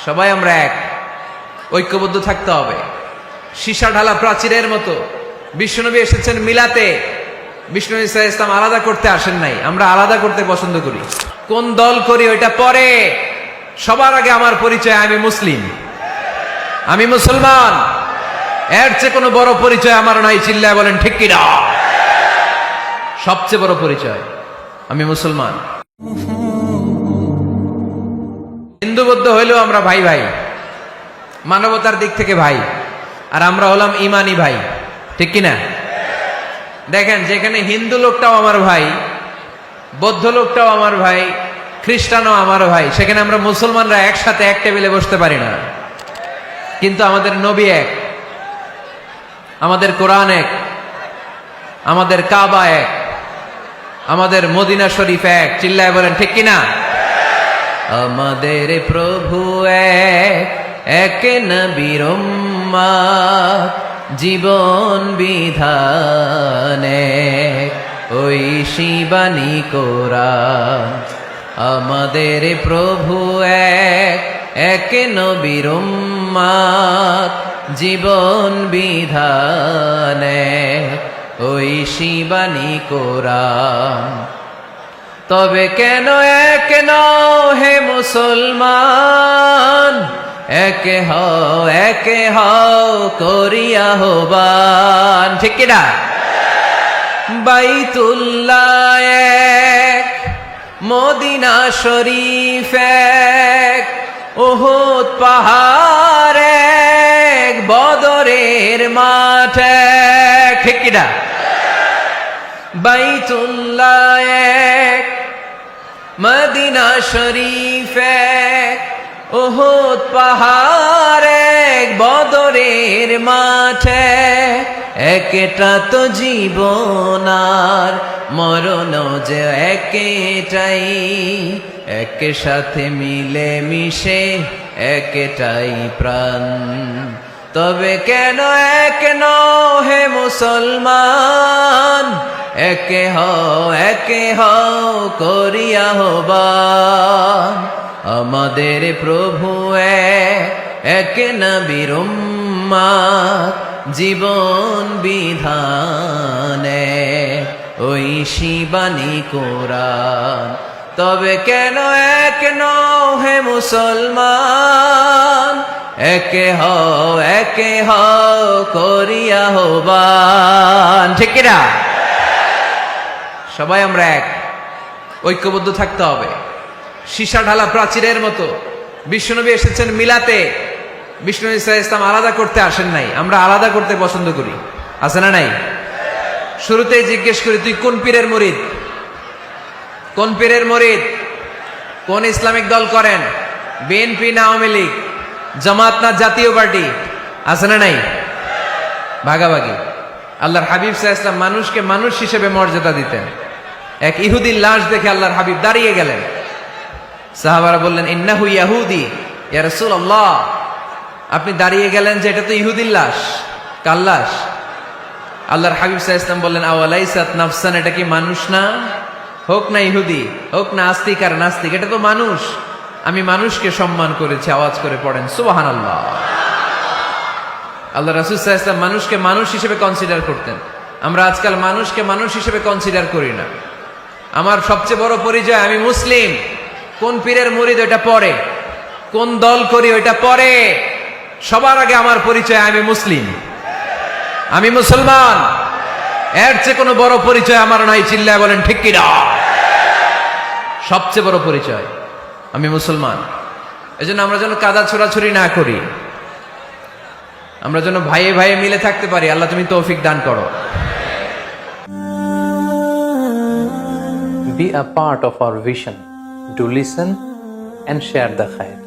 সবাই আমরা এক, ঐক্যবদ্ধ থাকতে হবে। সীসা ঢালা প্রাচীরের মতো বিশ্বনবী এসেছেন মিলাতে, বিষ্ণু ঈসা ইসলাম আলাদা করতে আসেন নাই। আমরা আলাদা করতে পছন্দ করি। কোন দল করি ওইটা পরে, সবার আগে আমার পরিচয় আমি মুসলিম, আমি মুসলমান। এর চেয়ে কোনো বড় পরিচয় আমার নাই। চিল্লায় বলেন ঠিক কিনা? সবচেয়ে বড় পরিচয় আমি মুসলমান। হিন্দু বৌদ্ধ হইলেও আমরা ভাই ভাই, মানবতার দিক থেকে ভাই। আর আমরা হলাম ইমানি ভাই, ঠিক কিনা? দেখেন, যেখানে হিন্দু লোকটাও আমার ভাই, বৌদ্ধ লোকটাও আমার ভাই, খ্রিস্টানও আমার ভাই, সেখানে আমরা মুসলমানরা একসাথে এক টেবিলে বসতে পারি না। কিন্তু আমাদের নবী এক, আমাদের কোরআন এক, আমাদের কাবা এক, আমাদের মদিনা শরীফ এক। চিল্লায় বলেন ঠিক কিনা? আমাদের প্রভু এক, এক নবীর উম্মত, জীবন বিধান এক, ওই শিবানী কোরআন। আমাদের প্রভু এক, এক নবীর উম্মত, জীবন বিধান এক, ওই শিবানী কোরআন। তবে কেন এক নও হে মুসলমান, একে হও করিয়া হবান, ঠিক কিনা? বাইতুল্লাহ এক, মদিনা শরীফ এক, উহুদ পাহাড় এক, বদরের মাঠ এক, ঠিক কিনা? বাইতুল্লাহ এক, মদিনা শরীফ এক, উহুদ পাহাড় এক, বদরের মাঠ এক। একটা তো জীবন আর মরণ যে একটাই, এক সাথে মিলে মিশে একটাই প্রাণ। তবে কেন এক নও হে মুসলমান, একে হও করিয়া হবান। আমাদের প্রভু এক, এক নবীর উম্মত, জীবন বিধান এক, ওই শিবানী কোরআন। তবে কেন এক নও হে মুসলমান, একে হও করিয়া হবান, ঠিক কিনা? সবাই আমরা এক, ঐক্যবদ্ধ থাকতে হবে। সীসা ঢালা প্রাচীরের মতো বিশ্বনবী এসেছেন মিলাতে, বিষ্ণু ঈসা ইসলাম আলাদা করতে আসেন নাই। আমরা আলাদা করতে পছন্দ করি, আছে না নাই? শুরুতেই জিজ্ঞেস করি, তুই কোন পীরের মুরিদ? কোন পীরের মুরিদ? কোন ইসলামিক দল করেন? বিএনপি না আওয়ামী লীগ, জামাত না জাতীয় পার্টি? আছে না নাই? ভাগাভাগি। আল্লাহর হাবিব সাল্লাল্লাহু আলাইহি ওয়াসাল্লাম মানুষকে মানুষ হিসেবে মর্যাদা দিতেন। এক ইহুদির লাশ দেখে আল্লাহর হাবিব দাঁড়িয়ে গেলেন। সাহাবারা বললেন, ইন্নাহু ইয়াহুদি ইয়া রাসূলুল্লাহ। আপনি দাঁড়িয়ে গেলেন যে এটা তো ইহুদির লাশ, কার লাশ? আল্লাহর হাবিব সাল্লাল্লাহু আলাইহি ওয়াসাল্লাম বললেন, আওয়ালাইসাত নাফসান, এটা কি মানুষ না? হোক না ইহুদি, হোক না আস্তিক আর নাস্তিক, এটা তো মানুষ। আমি মানুষকে সম্মান করেছি। আওয়াজ করে পড়েন সুবহানাল্লাহ। আল্লাহ রাসূল সাল্লাল্লাহু আলাইহি ওয়াসাল্লাম মানুষকে মানুষ হিসেবে কনসিডার করতেন। আমরা আজকাল মানুষকে মানুষ হিসেবে কনসিডার করি না। আমার সবচেয়ে বড় পরিচয় আমি মুসলিম। কোন পীরের মুরিদ ওটা পরে, কোন দল করি ওইটা পরে, সবার আগে আমার পরিচয় আমি মুসলিম, আমি মুসলমান। এর চেয়ে কোনো বড় পরিচয় আমার নাই। চিল্লায় বলেন ঠিক কিনা? সবচেয়ে বড় পরিচয় আমি মুসলমান। এজন্য আমরা যেন কাদা ছোড়াছুরি না করি, আমরা যেন ভাইয়ে ভাইয়ে মিলে থাকতে পারি। আল্লাহ তুমি তৌফিক দান করো। Be a part of our vision. Do listen and share the khair.